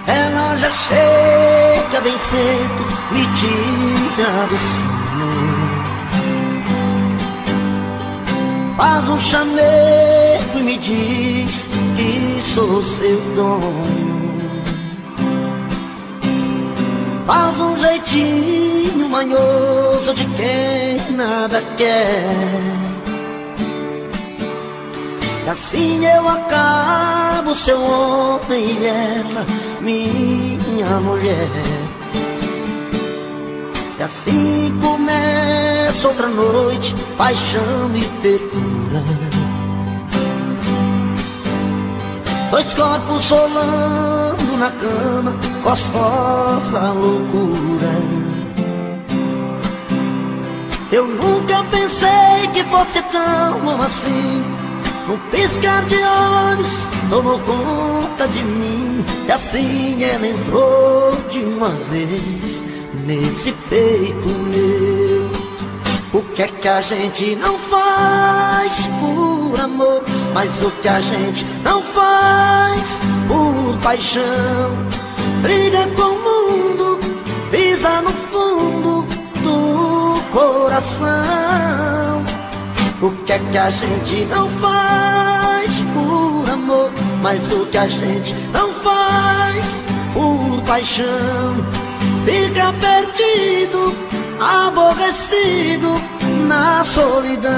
Ela já chega bem cedo, me tira do sono, faz um chamego e me diz que sou seu dono. Faz um jeitinho manhoso de quem nada quer, e assim eu acabo seu homem e ela minha mulher. E assim começa outra noite, paixão e ternura, dois corpos rolando na cama, gostosa loucura. Eu nunca pensei que fosse tão bom assim, num piscar de olhos tomou conta de mim. E assim ela entrou de uma vez nesse peito meu. O que é que a gente não faz por amor, mas o que a gente não faz por paixão? Briga com o mundo, pisa no fundo do coração. O que é que a gente não faz por amor, mas o que a gente não faz por paixão? Fica perdido, aborrecido na solidão.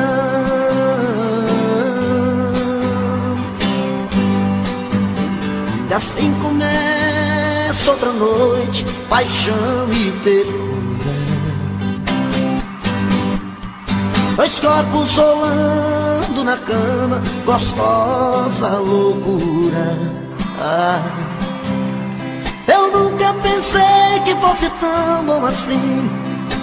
E assim começa outra noite, paixão e ternura, dois corpos rolando na cama, gostosa loucura. Eu nunca pensei que fosse tão bom assim,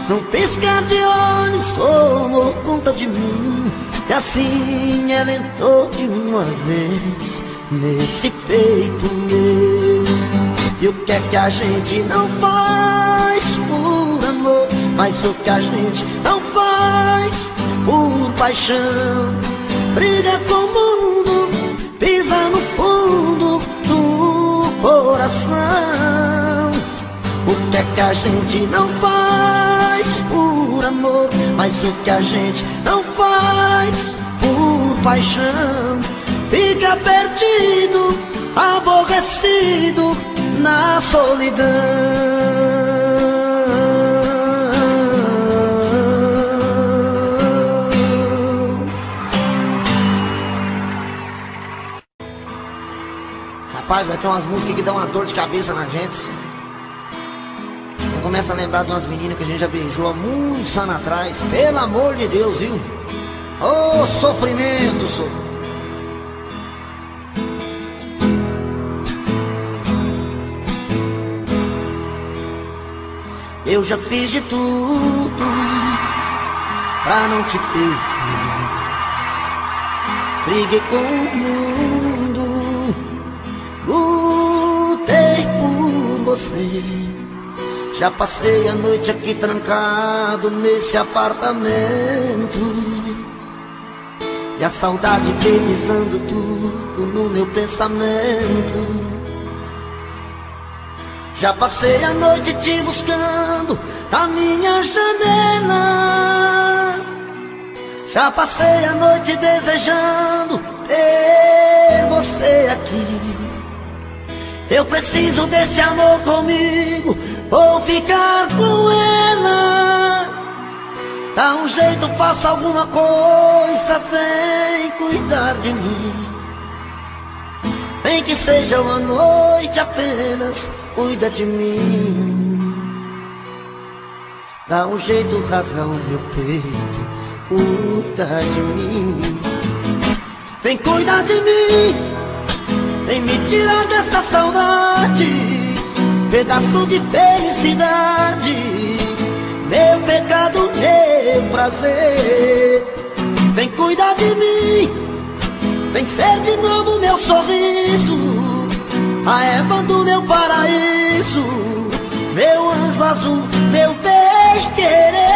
num piscar de olhos tomou conta de mim. E assim ela entrou de uma vez nesse peito meu. E o que é que a gente não faz por amor, mas o que a gente não faz por paixão? Briga com o mundo, pisa no fundo do coração. O que é que a gente não faz por amor, mas o que a gente não faz por paixão? Fica perdido, aborrecido na solidão. Rapaz, vai ter umas músicas que dão uma dor de cabeça na gente. Eu começo a lembrar de umas meninas que a gente já beijou há muitos anos atrás. Pelo amor de Deus, viu? Ô, sofrimento, sofrimento. Eu já fiz de tudo pra não te perder. Briguei com o mundo, lutei por você. Já passei a noite aqui trancado nesse apartamento, e a saudade veio pisando tudo no meu pensamento. Já passei a noite te buscando na minha janela. Já passei a noite desejando ter você aqui. Eu preciso desse amor comigo, vou ficar com ela. Dá um jeito, faça alguma coisa, vem cuidar de mim. Nem que seja uma noite apenas, cuida de mim. Dá um jeito, rasga o meu peito, cuida de mim. Vem cuidar de mim, vem me tirar desta saudade, pedaço de felicidade, meu pecado, meu prazer. Vem cuidar de mim, vem ser de novo meu sorriso, a Eva do meu paraíso, meu anjo azul, meu bem querer.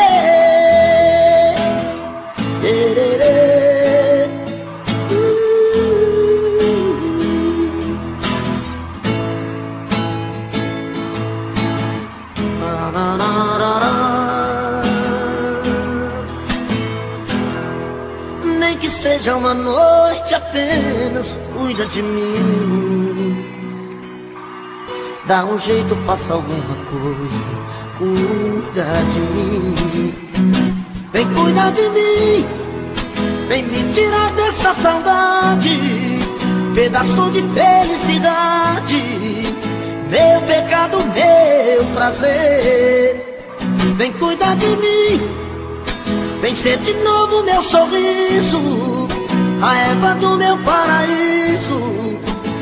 seja uma noite apenas, cuida de mim. Dá um jeito, faça alguma coisa, cuida de mim. Vem cuidar de mim, vem me tirar dessa saudade, pedaço de felicidade, meu pecado, meu prazer. Vem cuidar de mim, vem ser de novo meu sorriso, a Eva do meu paraíso,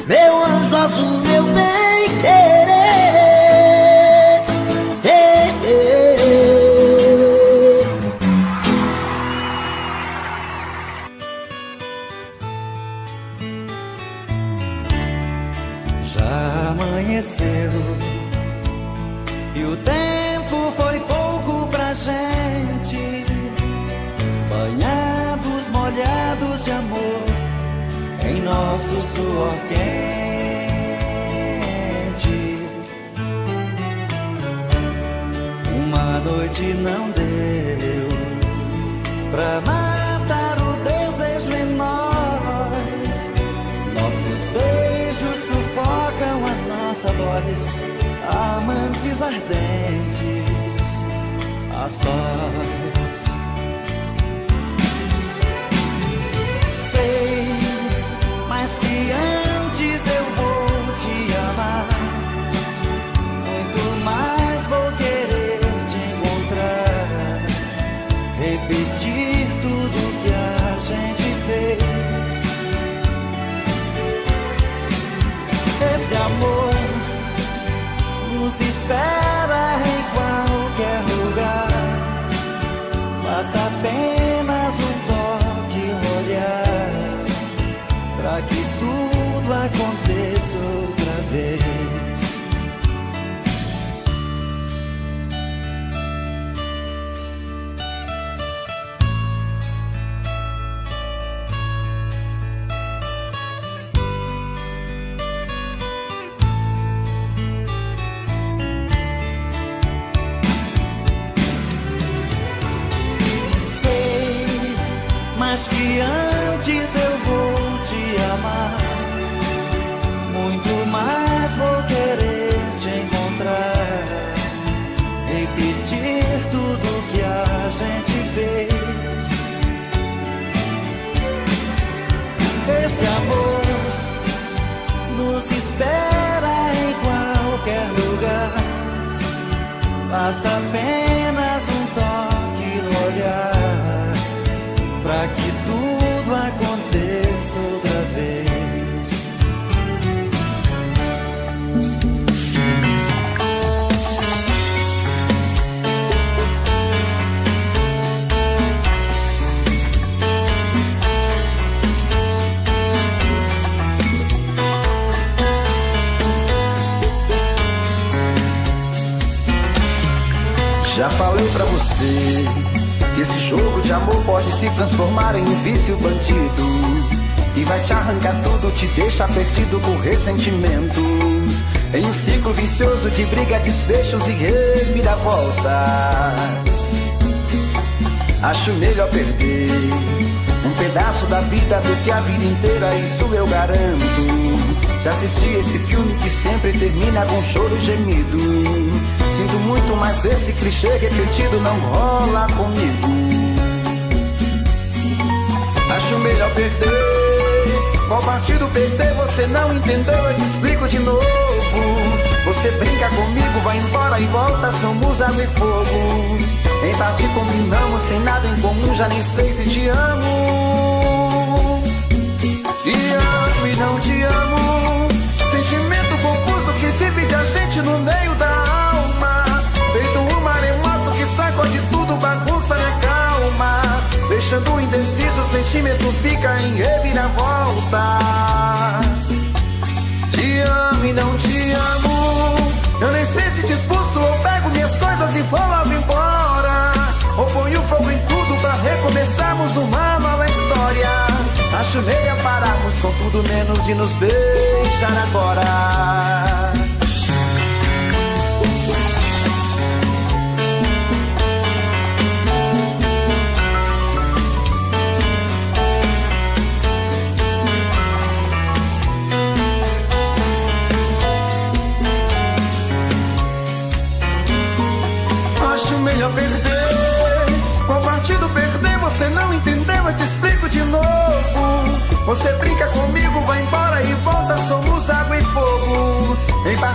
meu anjo azul, meu bem querer. Já amanheceu e o tempo foi pouco pra gente, banhados, molhados de amor em nosso suor quente. Uma noite não deu pra matar o desejo em nós. Nossos beijos sufocam a nossa voz, amantes ardentes a sós. Sei, mas que antes eu vou te amar, muito mais vou querer te encontrar, repetir tudo que a gente fez. Esse amor nos espera em qualquer lugar, basta apenas um toque, um olhar, pra que tudo aconteça outra vez. Mas que antes eu vou te amar, muito mais vou querer te encontrar, repetir tudo que a gente fez. Esse amor nos espera em qualquer lugar, basta apenas um toque no olhar, pra que tudo aconteça outra vez. Já falei pra você que esse jogo de amor pode se transformar em um vício bandido, e vai te arrancar tudo, te deixar perdido por ressentimentos, em um ciclo vicioso de briga, desfechos e reviravoltas. Acho melhor perder um pedaço da vida do que a vida inteira, isso eu garanto. Já assisti esse filme que sempre termina com choro e gemido. Sinto muito, mas esse clichê repetido não rola comigo. Acho melhor perder. Qual partido perder? Você não entendeu, eu te explico de novo. Você brinca comigo, vai embora e volta, somos água e fogo. Em parte combinamos, sem nada em comum, já nem sei se te amo. Te amo e não te amo, sentimento confuso que divide a gente no meio da alma. Feito um maremoto que sacode tudo, bagunça minha calma. Deixando indeciso, o sentimento fica em reviravoltas. Te amo e não te amo, eu nem sei se te expulso ou pego minhas coisas e vou logo embora, ou ponho fogo em tudo pra recomeçarmos uma nova história. Acho melhor pararmos com tudo menos de nos beijar agora.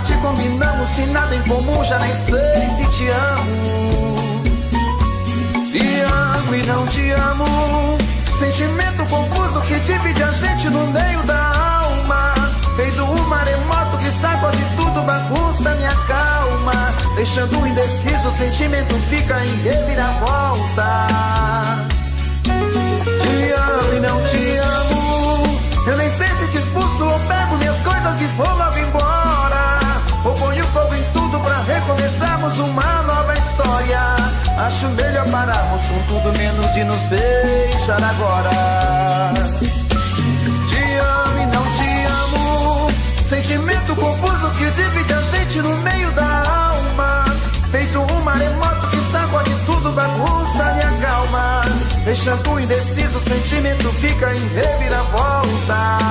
partir combinamos, se nada em comum já nem sei se te amo. Te amo e não te amo, sentimento confuso que divide a gente no meio da alma. Feito um maremoto que sacode tudo, bagunça minha calma. Deixando indeciso, o sentimento fica em reviravolta. Te amo e não te amo, eu nem sei se te expulso ou pego minhas coisas e vou logo embora. Ou ponho fogo em tudo pra recomeçarmos uma nova história. Acho melhor pararmos com tudo menos de nos beijar agora. Te amo e não te amo, sentimento confuso que divide a gente no meio da alma. Feito um maremoto que sacode tudo, bagunça minha calma. Deixando indeciso, o sentimento fica em reviravoltas.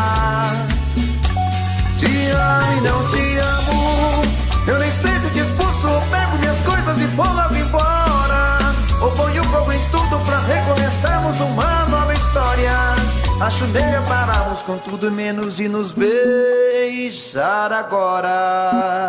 Te amo e não te amo, eu nem sei se te expulso ou pego minhas coisas e vou logo embora. Ou ponho fogo em tudo pra recomeçarmos uma nova história. Acho melhor pararmos com tudo menos e nos beijar agora.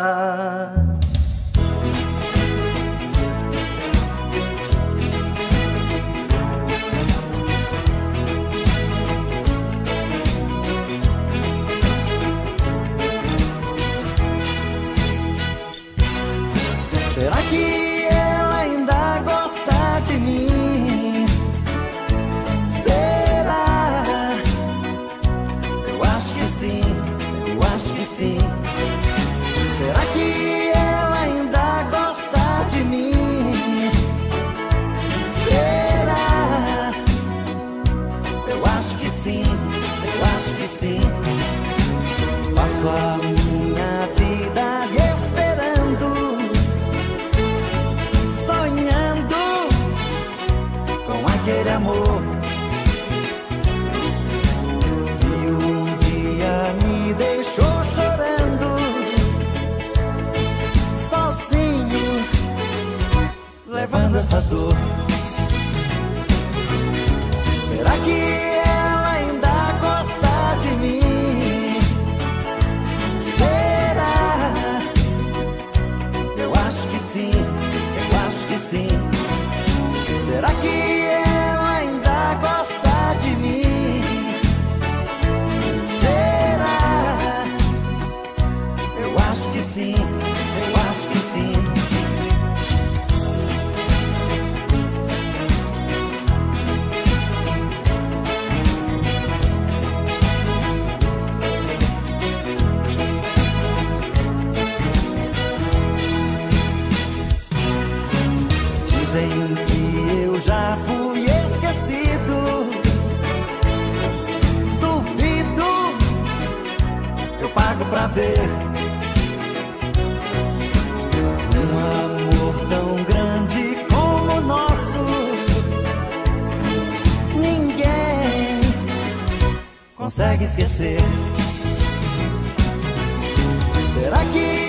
Será que ela ainda gosta de mim? Será? Eu acho que sim, eu acho que sim. Será que ela ainda gosta de mim? Será? Eu acho que sim, eu acho que sim. Passo a minha vida esperando, com aquele amor que um dia me deixou chorando, sozinho, levando essa dor. Será que ela ainda gosta de mim? Será? Eu acho que sim, eu acho que sim. Será que ela ainda gosta de mim? Será? Eu acho que sim, eu acho que sim. Dizem que eu já fui esquecido. Duvido, eu pago pra ver um amor tão grande como o nosso. Ninguém consegue esquecer. Será que